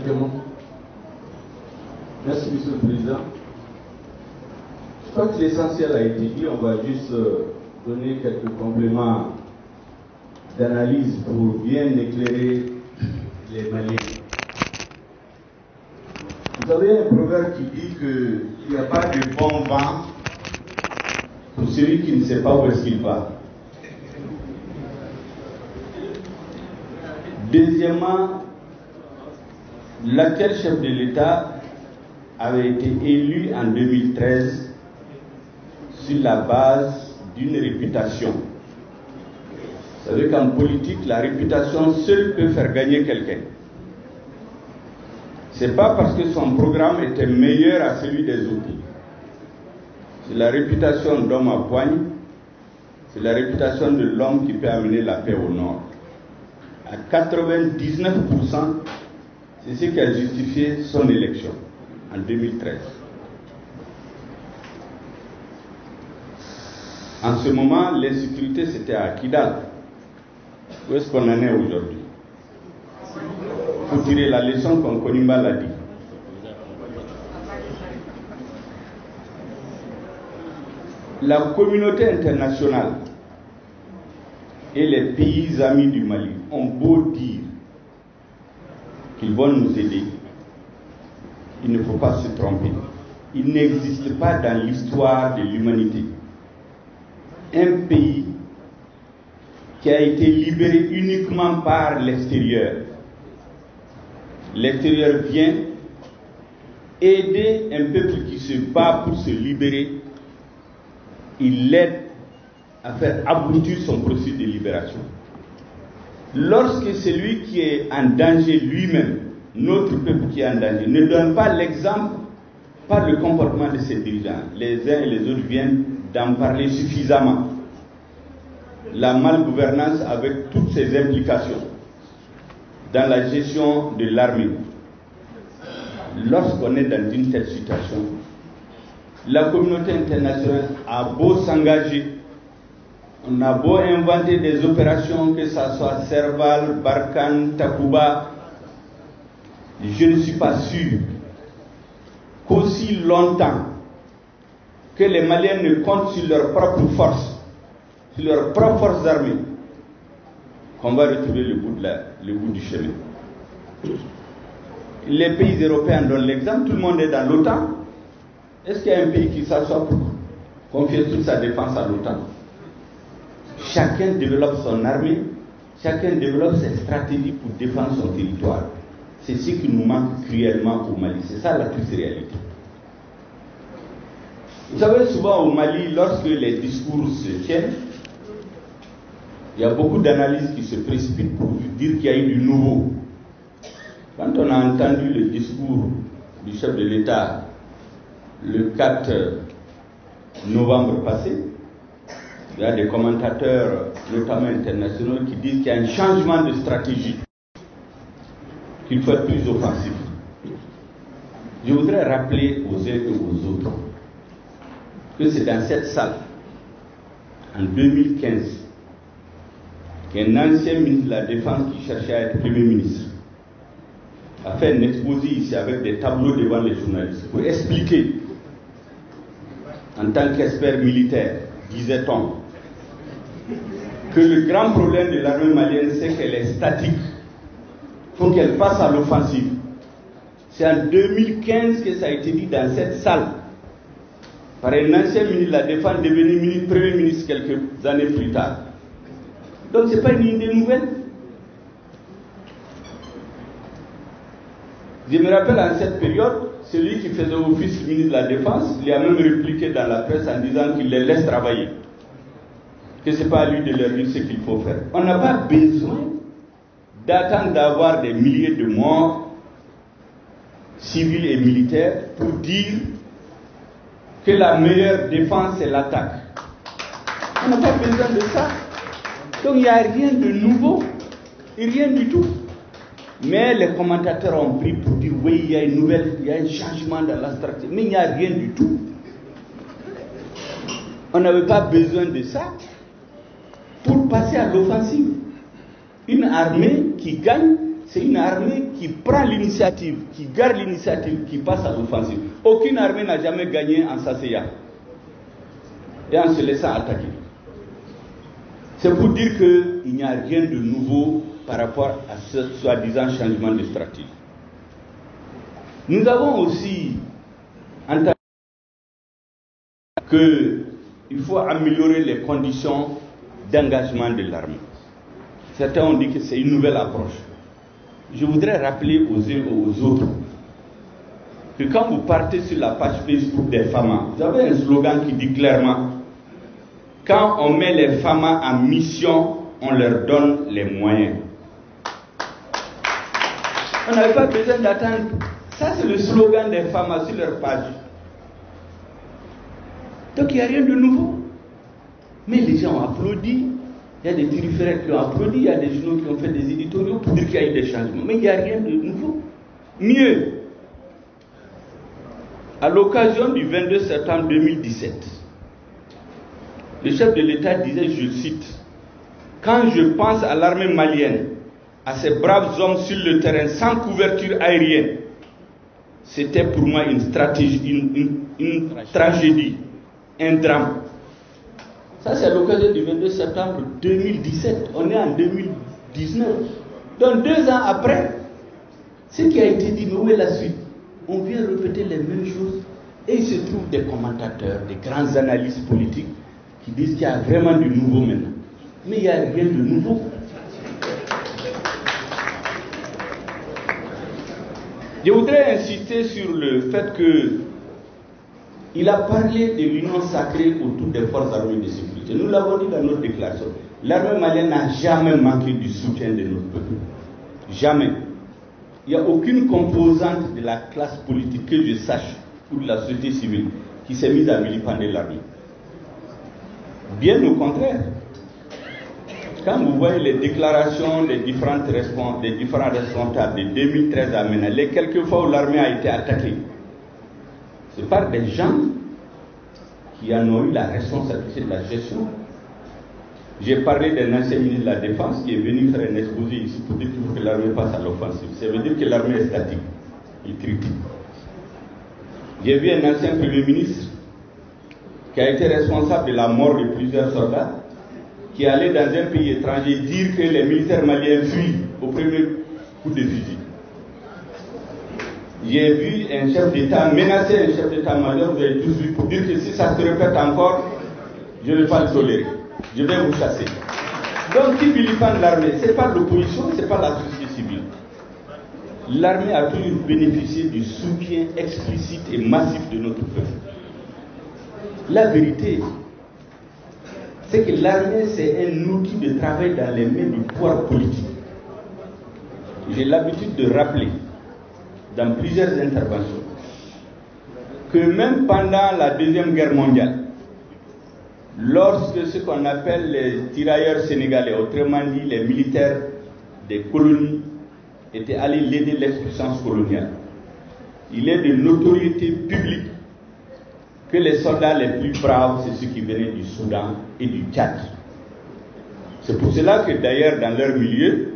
quelques mots. Merci, Monsieur le Président. Je crois que l'essentiel a été dit. On va juste donner quelques compléments d'analyse pour bien éclairer les Maliens. Vous avez un proverbe qui dit qu'il n'y a pas de bon vent pour celui qui ne sait pas où est-ce qu'il va. Deuxièmement, l'actuel chef de l'État avait été élu en 2013 sur la base d'une réputation. Vous savez qu'en politique, la réputation seule peut faire gagner quelqu'un. Ce n'est pas parce que son programme était meilleur à celui des autres. C'est la réputation d'homme à poigne, c'est la réputation de l'homme qui peut amener la paix au Nord. À 99%, c'est ce qui a justifié son élection en 2013. En ce moment, l'insécurité, c'était à Kidal. Où est-ce qu'on en est aujourd'hui? Il faut tirer la leçon comme Konimba l'a dit. La communauté internationale et les pays amis du Mali ont beau dire qu'ils vont nous aider, il ne faut pas se tromper. Il n'existe pas dans l'histoire de l'humanité un pays qui a été libéré uniquement par l'extérieur. L'extérieur vient aider un peuple qui se bat pour se libérer. Il l'aide à faire aboutir son processus de libération. Lorsque celui qui est en danger lui-même, notre peuple qui est en danger, ne donne pas l'exemple par le comportement de ses dirigeants, les uns et les autres viennent d'en parler suffisamment. La malgouvernance avec toutes ses implications dans la gestion de l'armée. Lorsqu'on est dans une telle situation, la communauté internationale a beau s'engager, on a beau inventer des opérations, que ce soit Serval, Barkhane, Takuba, je ne suis pas sûr qu'aussi longtemps que les Maliens ne comptent sur leurs propres forces, sur leurs propres forces armées, qu'on va retrouver le bout du chemin. Les pays européens donnent l'exemple, tout le monde est dans l'OTAN. Est-ce qu'il y a un pays qui s'assoit pour confier toute sa défense à l'OTAN? Chacun développe son armée, chacun développe ses stratégies pour défendre son territoire. C'est ce qui nous manque cruellement au Mali. C'est ça la triste réalité. Vous savez, souvent au Mali, lorsque les discours se tiennent, il y a beaucoup d'analyses qui se précipitent pour dire qu'il y a eu du nouveau. Quand on a entendu le discours du chef de l'État le 4 novembre passé, il y a des commentateurs, notamment internationaux, qui disent qu'il y a un changement de stratégie, qu'il faut être plus offensif. Je voudrais rappeler aux uns et aux autres que c'est dans cette salle, en 2015, qu'un ancien ministre de la Défense qui cherchait à être Premier ministre a fait un exposé ici avec des tableaux devant les journalistes pour expliquer, en tant qu'expert militaire, disait-on, que le grand problème de l'armée malienne, c'est qu'elle est statique. Il faut qu'elle passe à l'offensive. C'est en 2015 que ça a été dit dans cette salle, par un ancien ministre de la Défense devenu Premier ministre quelques années plus tard. Donc ce n'est pas une idée nouvelle. Je me rappelle en cette période, celui qui faisait office ministre de la Défense, il a même répliqué dans la presse en disant qu'il les laisse travailler. Que ce n'est pas à lui de leur dire ce qu'il faut faire. On n'a pas besoin d'attendre d'avoir des milliers de morts civils et militaires pour dire que la meilleure défense c'est l'attaque. On n'a pas besoin de ça. Donc il n'y a rien de nouveau, rien du tout. Mais les commentateurs ont pris pour dire oui, il y a une nouvelle, il y a un changement dans la stratégie. Mais il n'y a rien du tout. On n'avait pas besoin de ça pour passer à l'offensive. Une armée qui gagne, c'est une armée qui prend l'initiative, qui garde l'initiative, qui passe à l'offensive. Aucune armée n'a jamais gagné en s'asseyant et en se laissant attaquer. C'est pour dire qu'il n'y a rien de nouveau par rapport à ce soi-disant changement de stratégie. Nous avons aussi entendu qu'il faut améliorer les conditions d'engagement de l'armée. Certains ont dit que c'est une nouvelle approche. Je voudrais rappeler aux uns et aux autres que quand vous partez sur la page Facebook des FAMA, vous avez un slogan qui dit clairement: quand on met les FAMA en mission, on leur donne les moyens. On n'avait pas besoin d'attendre. Ça, c'est le slogan des FAMA sur leur page. Donc il n'y a rien de nouveau. Mais les gens ont applaudi. Il y a des turiféraires qui ont applaudi. Il y a des journaux qui ont fait des éditoriaux pour dire qu'il y a eu des changements. Mais il n'y a rien de nouveau. Mieux, à l'occasion du 22 septembre 2017, le chef de l'État disait, je cite: quand je pense à l'armée malienne, à ces braves hommes sur le terrain sans couverture aérienne, c'était pour moi une tragédie, un drame. Ça, c'est à l'occasion du 22 septembre 2017. On est en 2019. Donc 2 ans après, ce qui a été dit, mais où est la suite? On vient répéter les mêmes choses. Et il se trouve des commentateurs, des grands analystes politiques qui disent qu'il y a vraiment du nouveau maintenant. Mais il n'y a rien de nouveau. Je voudrais insister sur le fait qu'il a parlé de l'union sacrée autour des forces armées de sécurité. Nous l'avons dit dans notre déclaration. L'armée malienne n'a jamais manqué du soutien de notre peuple. Jamais. Il n'y a aucune composante de la classe politique que je sache, ou de la société civile, qui s'est mise à vilipender l'armée. Bien au contraire. Quand vous voyez les déclarations des différents responsables de 2013 à maintenant, les quelques fois où l'armée a été attaquée, c'est par des gens qui en ont eu la responsabilité de la gestion. J'ai parlé d'un ancien ministre de la Défense qui est venu faire un exposé ici pour dire qu'il faut que l'armée passe à l'offensive. Ça veut dire que l'armée est statique, il critique. J'ai vu un ancien Premier ministre qui a été responsable de la mort de plusieurs soldats, qui allait dans un pays étranger dire que les militaires maliens fuient au premier coup de fusil. J'ai vu un chef d'État menacer un chef d'État malien, vous avez tous vu, pour dire que si ça se répète encore, je ne vais pas le tolérer. Je vais vous chasser. Donc, qui vilipende l'armée? Ce n'est pas l'opposition, ce n'est pas la société civile. L'armée a toujours bénéficié du soutien explicite et massif de notre peuple. La vérité, c'est que l'armée, c'est un outil de travail dans les mains du pouvoir politique. J'ai l'habitude de rappeler, dans plusieurs interventions, que même pendant la Deuxième Guerre mondiale, lorsque ce qu'on appelle les tirailleurs sénégalais, autrement dit les militaires des colonies, étaient allés l'aider l'expuissance coloniale, il est de notoriété publique que les soldats les plus braves, c'est ceux qui venaient du Soudan et du Tchad. C'est pour cela que d'ailleurs dans leur milieu,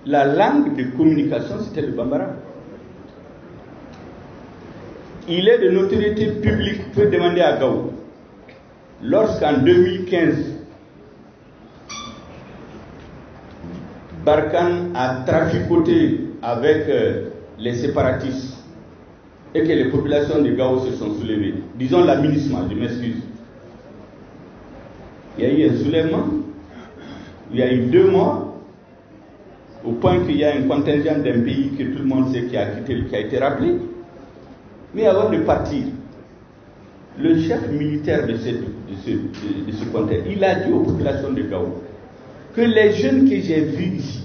la langue de communication c'était le bambara. Il est de notoriété publique, vous pouvez demander à Gao. Lorsqu'en 2015, Barkhane a traficoté avec les séparatistes et que les populations de Gao se sont soulevées, disons l'aménagement, je m'excuse. Il y a eu un soulèvement, il y a eu 2 morts, au point qu'il y a un contingent d'un pays que tout le monde sait qui a quitté, qui a été rappelé. Mais avant de partir, le chef militaire de ce contingent, il a dit aux populations de Gao que les jeunes que j'ai vus ici,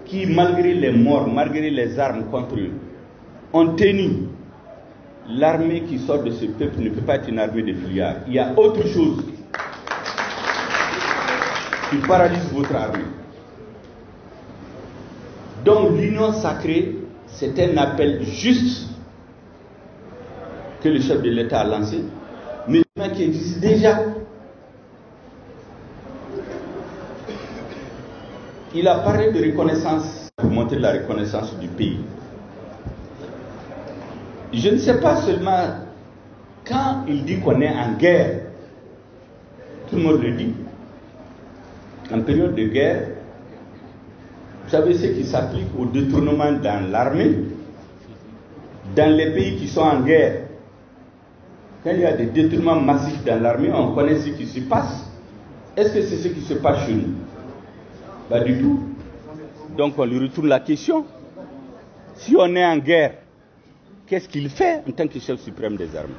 qui malgré les morts, malgré les armes contre eux, ont tenu, l'armée qui sort de ce peuple ne peut pas être une armée de fuyards. Il y a autre chose qui paralyse votre armée. Donc l'union sacrée, c'est un appel juste que le chef de l'État a lancé, mais qui existe déjà. Il a parlé de reconnaissance pour montrer la reconnaissance du pays. Je ne sais pas seulement quand il dit qu'on est en guerre, tout le monde le dit, en période de guerre, vous savez ce qui s'applique au détournement dans l'armée, dans les pays qui sont en guerre. Quand il y a des détournements massifs dans l'armée, on connaît ce qui se passe. Est-ce que c'est ce qui se passe chez nous? Pas du tout. Donc on lui retourne la question. Si on est en guerre, qu'est-ce qu'il fait en tant que chef suprême des armées?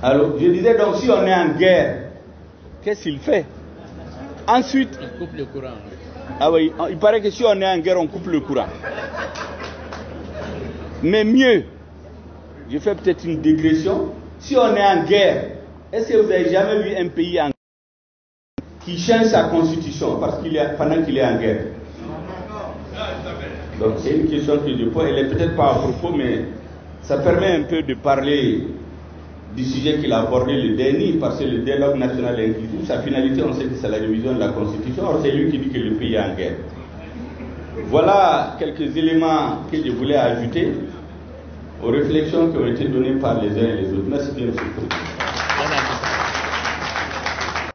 Alors, je disais donc, si on est en guerre, qu'est-ce qu'il fait? Ensuite, on coupe le courant. Ah oui, il paraît que si on est en guerre, on coupe le courant. Mais mieux, je fais peut-être une digression. Si on est en guerre, est-ce que vous avez jamais vu un pays en guerre qui change sa constitution pendant qu'il est en guerre? Donc c'est une question que je pose. Elle n'est peut-être pas à propos, mais ça permet un peu de parler du sujet qu'il a abordé le dernier, parce que le dialogue national inclusif, sa finalité, on sait que c'est la révision de la Constitution. Or, c'est lui qui dit que le pays est en guerre. Voilà quelques éléments que je voulais ajouter aux réflexions qui ont été données par les uns et les autres. Merci bien, M. le Président.